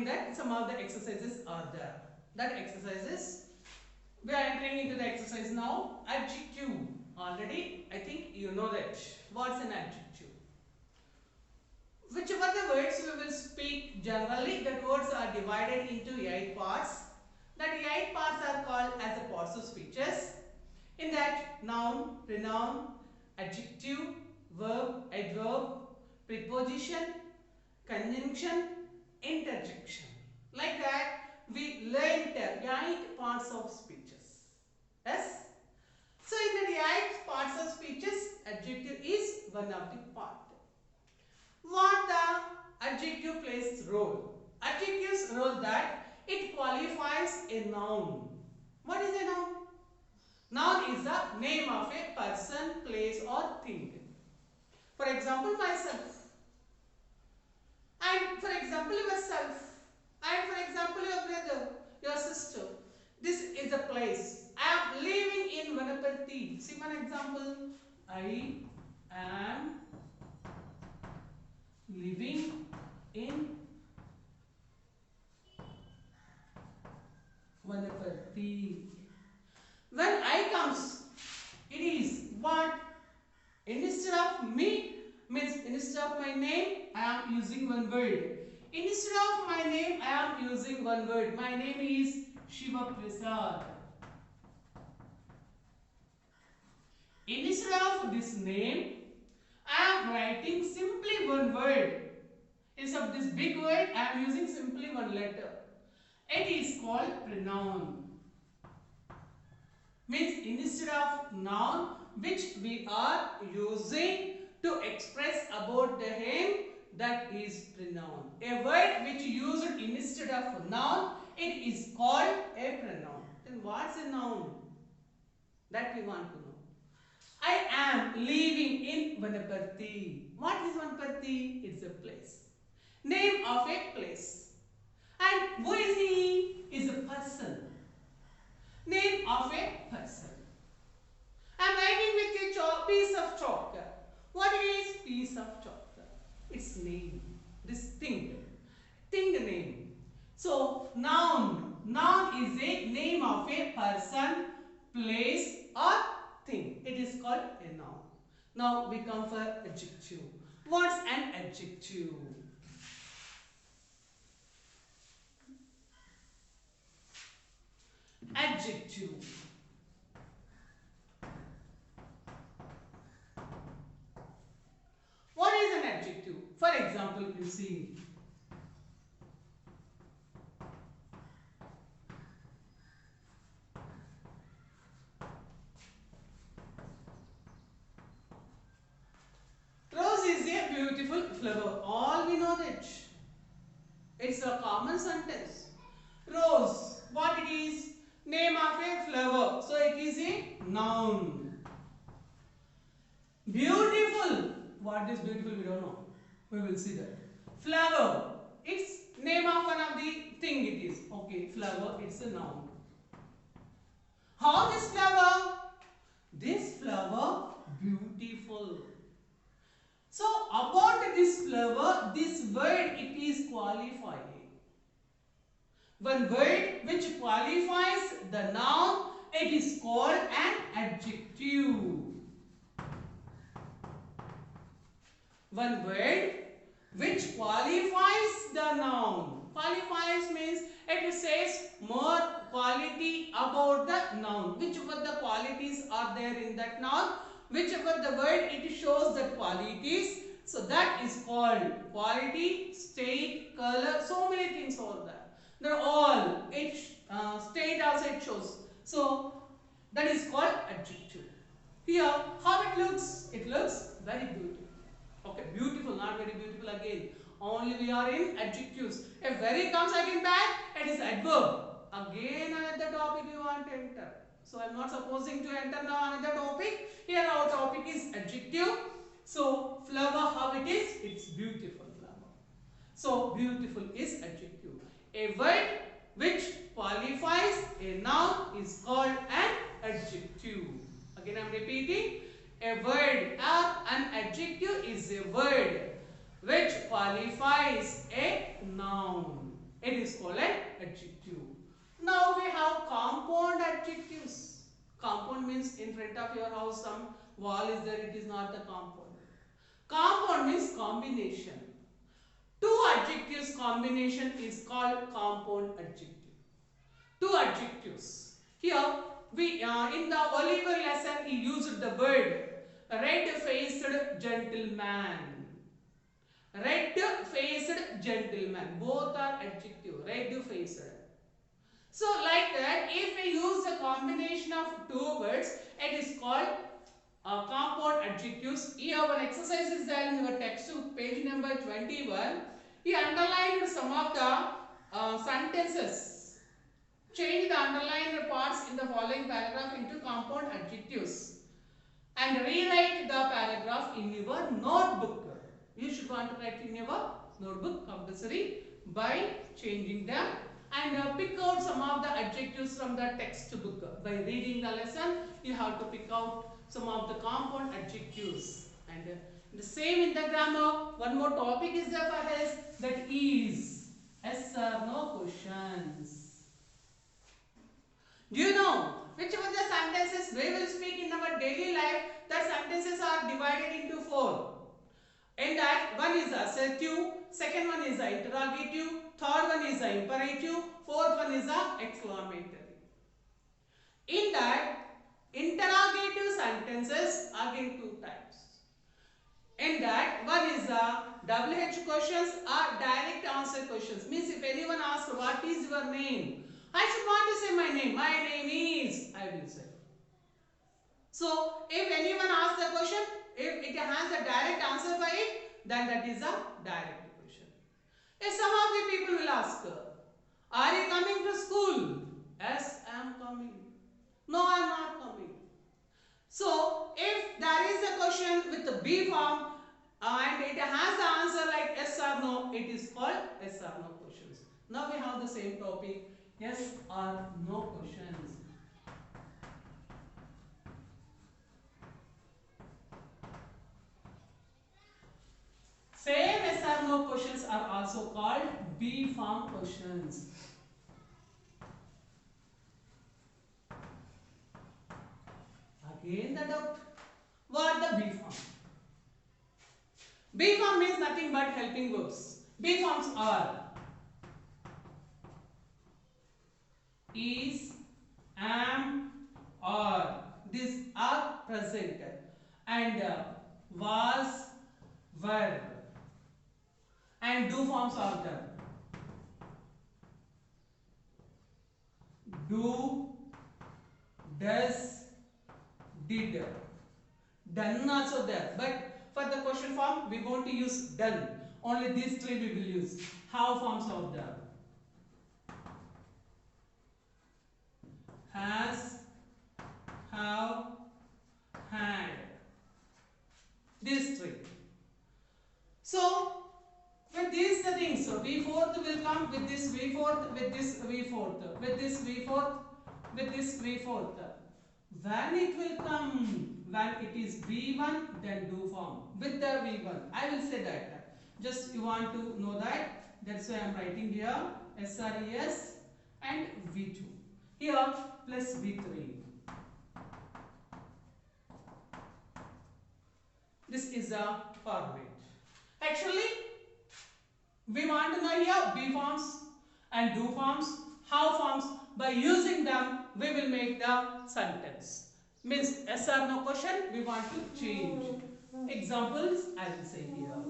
in that some of the exercises are there. That exercises, we are entering into the exercise now. Adjective. Already, I think you know that. What's an adjective? Whichever the words we will speak generally, that words are divided into 8 parts. That 8 parts are called as the parts of speeches. In that, noun, pronoun, adjective, verb, adverb, preposition, conjunction, interjection. Like that, we learned 8 parts of speeches. Yes? So, in the 8 parts of speeches, adjective is one of the part. What the adjective plays role? Adjective's role that it qualifies a noun. What is a noun? Noun is the name of a person, place or thing. For example, myself. And for example, yourself. And for example, your brother, your sister. This is a place. I am living in Vanaparthi. See one example. I am living in Vanaparthi. When I comes, it is what? Instead of me, means instead of my name, I am using one word. Instead of my name, I am using one word. My name is Shiva Prasad. Instead of this name, I am writing simply one word. Instead of this big word, I am using simply one letter. It is called pronoun. Means instead of noun which we are using to express about the him, that is pronoun. A word which used instead of noun, it is called a pronoun. Then what's a noun? That we want to know. I am living in Vanaparthi. What is Vanaparthi? It's a place. Name of a place. And who is he? Is a person. Name of a person. I am writing with a piece of chalk. What is piece of chalk? Its name. This thing. Thing name. So noun. Noun is a name of a person, place or thing. It is called a noun. Now we come for adjective. What's an adjective? Adjective. What is an adjective? For example, you see. Rose is a beautiful flower. All we know that. It's a common sentence. Rose, what it is? Name of a flower. So it is a noun. Beautiful. What is beautiful? We don't know. We will see that. Flower. It's name of one of the thing it is. Okay, flower. It's a noun. How this flower? This flower beautiful. So about this flower, this word it is qualifying. One word which qualifies the noun, it is called an adjective. One word which qualifies the noun. Qualifies means it says more quality about the noun. Whichever the qualities are there in that noun, whichever the word it shows the qualities, so that is called quality, state, color, so many things are there. They're all, state also it shows. So that is called adjective. Here, how it looks? It looks very beautiful. Okay, beautiful, not very beautiful again. Only we are in adjectives. If very comes again back, it is adverb. Again another topic you want to enter. So I am not supposing to enter now another topic. Here our topic is adjective. So flower, how it is? It's beautiful flower. So beautiful is adjective. A word which qualifies a noun is called an adjective. Again I am repeating. A word or an adjective is a word which qualifies a noun. It is called an adjective. Now we have compound adjectives. Compound means in front of your house some wall is there, it is not the compound. Compound means combination. Two adjectives combination is called compound adjective. Two adjectives. Here we in the Oliver lesson he used the word red-faced gentleman. Red-faced gentleman. Both are adjective. Red-faced. So like that, if we use a combination of two words, it is called compound adjectives. Here one exercise is there in your textbook, page number 21. He underlined some of the sentences. Change the underlined parts in the following paragraph into compound adjectives and rewrite the paragraph in your notebook. You should want to write in your notebook compulsory by changing them, and pick out some of the adjectives from the textbook. By reading the lesson, you have to pick out some of the compound adjectives. And the same in the grammar, one more topic is there for us, that is yes or no questions. Do you know which of the sentences we will speak in our daily life? The sentences are divided into four. In that, one is assertive, second one is interrogative, third one is imperative, fourth one is exclamatory. In that, interrogative sentences are again two types. In that, one is WH questions or direct answer questions. Means if anyone asks what is your name, I should want to say my name. My name is, I will say. So if anyone asks the question, if it has a direct answer for it, then that is a direct question. If some of the people will ask, are you coming to school? Yes, I am coming. No, I am not coming. So if there is a question with the B form and it has the answer like yes or no, it is called yes or no questions. Now we have the same topic, yes or no questions. Same yes or no questions are also called B form questions. Again the doubt. What the B form? B form means nothing but helping verbs. B forms are is, am, or. These are present, and was, were, and do forms are there. Do, does, did. Done also there, but for the question form we want to use done. Only these three we will use. Have forms are there. Has, have, had. These three. So with these things, so V fourth will come with this V fourth, with this V fourth, with this V fourth, with this V fourth. When it will come, when it is V1, then do form with the V1. I will say that. Just you want to know that. That's why I am writing here SRES and V2. Here plus V3. This is a format. Actually, we want to know here B forms and do forms, how forms. By using them, we will make the sentence. Means yes or no question, we want to change. Examples, I will say here.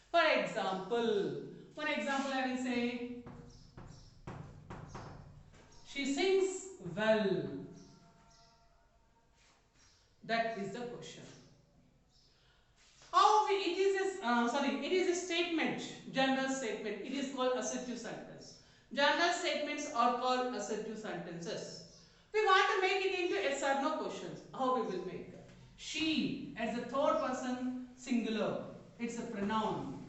For example, one example I will say, she sings well. That is the question. It is a statement, general statement. It is called assertive sentence. General statements are called assertive sentences. We want to make it into yes or no questions. How we will make it? She as a third person singular. It's a pronoun.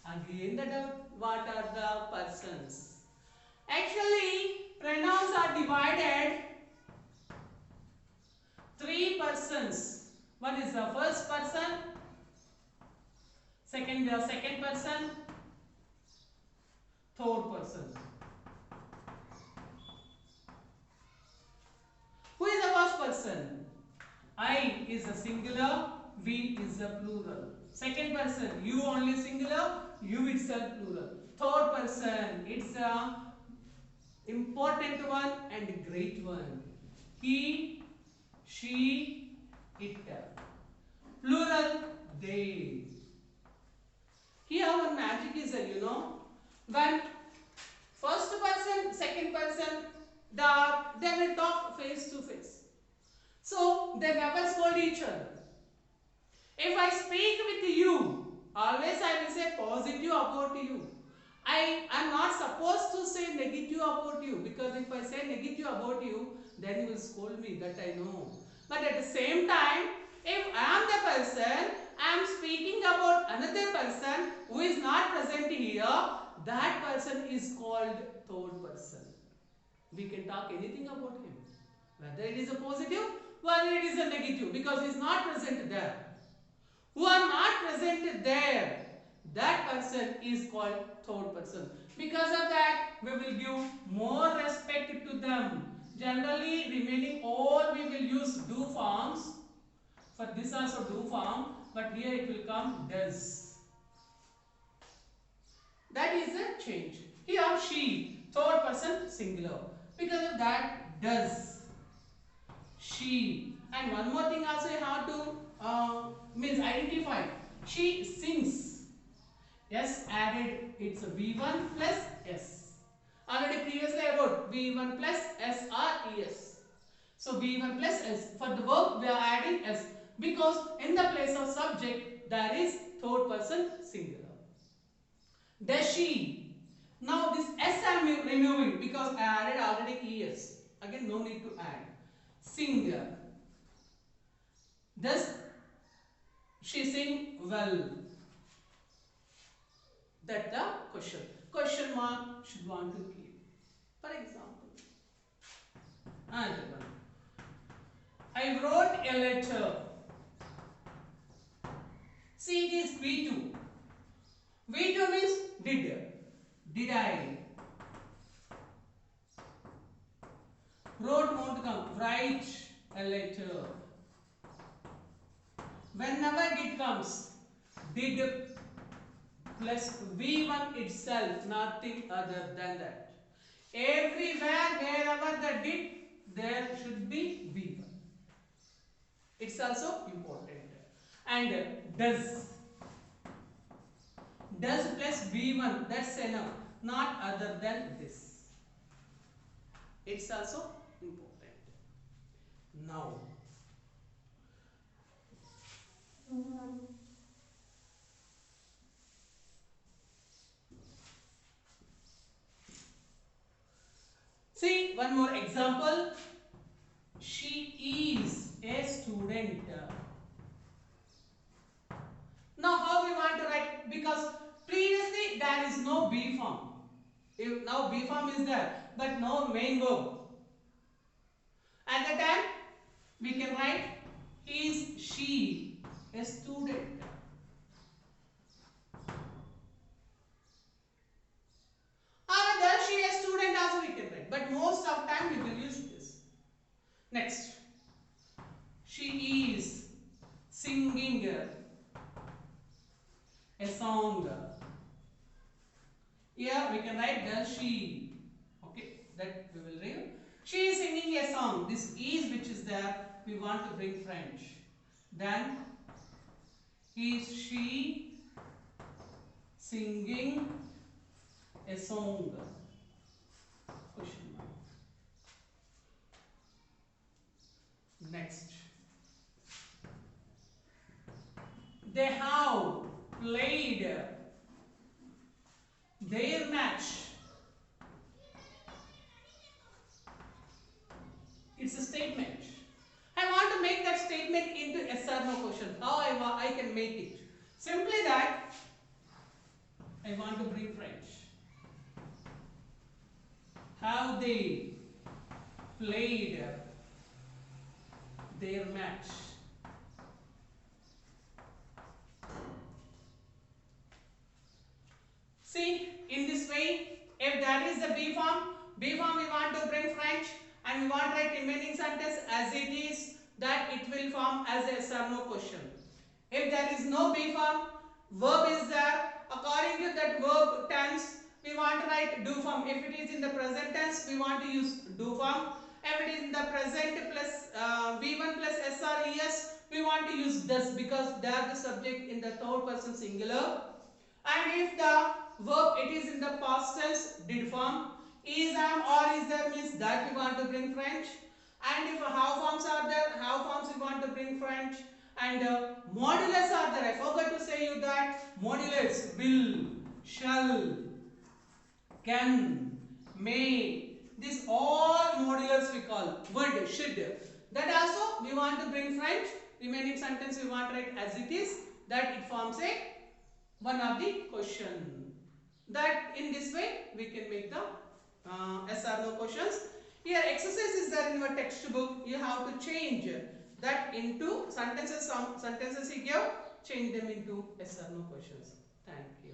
Again the doubt, what are the persons? Actually, pronouns are divided three persons. One is the first person, second person, third person. Who is the first person? I is a singular, we is a plural. Second person, you only singular, you itself plural. Third person, it's a important one and great one. He, she, it. Plural, they. Here our magic is that, when first person, second person, they will talk face to face. So they never scold each other. If I speak with you, always I will say positive about you. I am not supposed to say negative about you, because if I say negative about you, then you will scold me, that I know. But at the same time, if I am the person, I am speaking about another person who is not present here, that person is called third person. We can talk anything about him, whether it is a positive, whether it is a negative, because he is not present there. Who are not present there, that person is called third person. Because of that, we will give more respect to them. Generally, remaining all we will use do forms. For this also do form, but here it will come does. That is a change. He or she, third person singular. Because of that, does. She. And one more thing also you have to means identify. She sings. S added, it's a V1 plus S. Already previously I wrote V1 plus S or ES. So V1 plus S. For the verb we are adding S, because in the place of subject there is third person singular. Does she? Now this S I am removing because I added already ES. Again no need to add. Singer. Does she sing well? That's the question. Question mark should want to keep. For example, another one. I wrote a letter. See, it is V2. V2 means did. Did I? Wrote won't come. Write a letter. Whenever did comes, did plus V1 itself, nothing other than that. Everywhere, wherever the did, there should be V1. It's also important. And does. Does plus V1, that's enough. Not other than this. It's also important. Now, see one more example. She is a student. Now how we want to write? Because previously there is no B form. Now B form is there, but no main verb. At the time we can write is she a student. Or does she a student also we can write, but most of time we will use this. Next, she is singing a song. Here we can write does she. Okay, that we will read. She is singing a song. This is which is there, we want to bring French. Then is she singing a song? Question mark. Next, they have played their match. It's a statement. I want to make that statement into yes or no question. How I can make it? Simply that I want to bring French. Have they played their match? See, in this way If that is the B form we want to bring French and we want to write remaining sentence as it is, that it will form as a yes or no question. If there is no B form, verb is there. According to that verb tense, we want to write do form. If it is in the present tense, we want to use do form. If it is in the present plus V1 plus S or ES, we want to use does because they are the subject in the third person singular. And if the verb it is in the past tense, did form. Is, am, or is there means that we want to bring French. And if how forms are there, how forms we want to bring French. And modulus are there. I forgot to say you that modulus will, shall, can, may. This all modulus we call would, should. That also we want to bring French. Remaining sentence we want to write as it is. That it forms a one of the question. That in this way we can make the yes or no questions. Here exercise is there in your textbook. You have to change that into sentences. Some sentences he gave, change them into yes or no questions. Thank you.